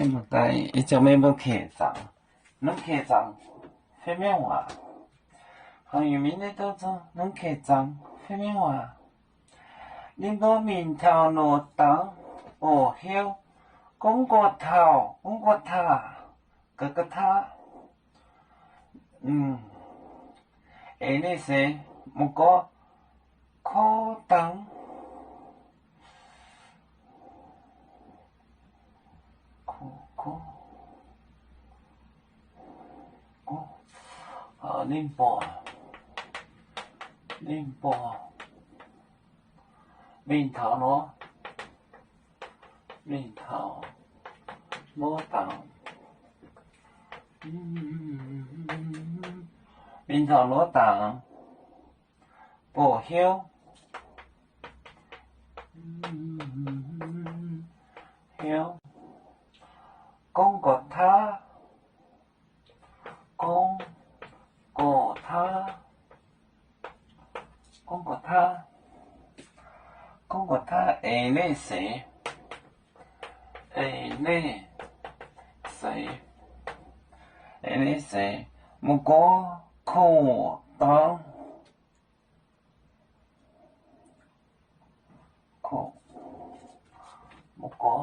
你莫该一直没客长，侬客长，非面话。朋友面的都做，侬客长，非面话。你无面头路当，哦晓，讲个头，讲个他，个个他，下那些莫个可当。宁波，面头攞當，面頭攞當，報曉，講個他，講個他誒呢寫，冇個可當，冇個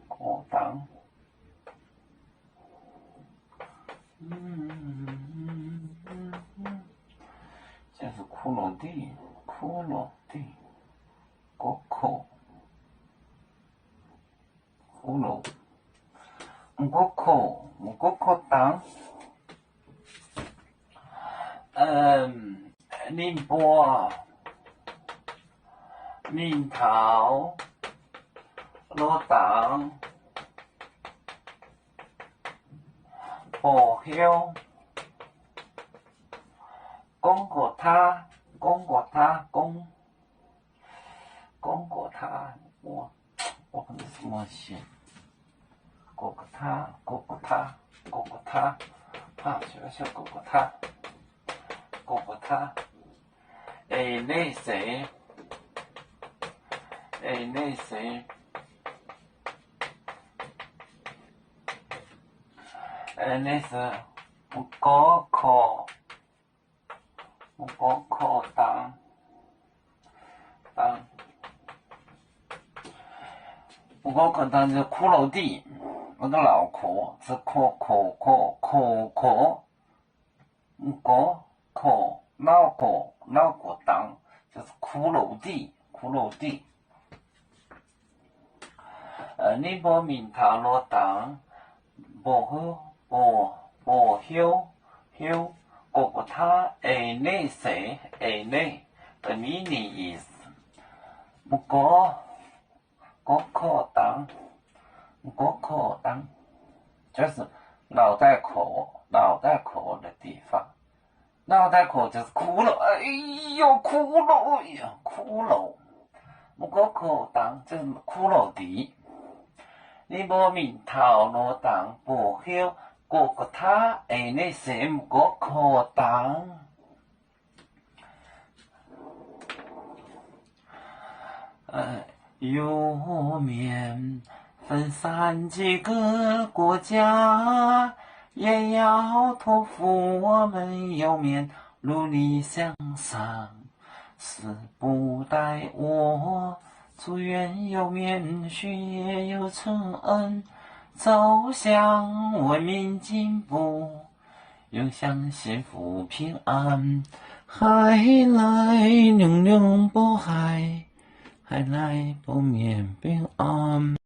可當。这是骷髅地，个口，骷髅，个口当，宁波，面头，攞當，報曉。講過他，我可能什麼寫？講過他，啊，小講過他，那誰，我可當，我可當是骷髏地，我的腦殼是腦殼當，就是骷髏地。你無面頭攞當，無曉。個他那誰的迷你意思，不過可當，就是腦袋殼的地方，腦袋殼就是骷髏，骷髏，不過可當就是骷髏地，你無面頭攞當不曉。個他那些個可當，有面分散幾個國家，也要托付我們有面努力向上，是不待我祝願有面學有成恩。走向文明進步，永享幸福平安。海來永永不海，海來不免平安。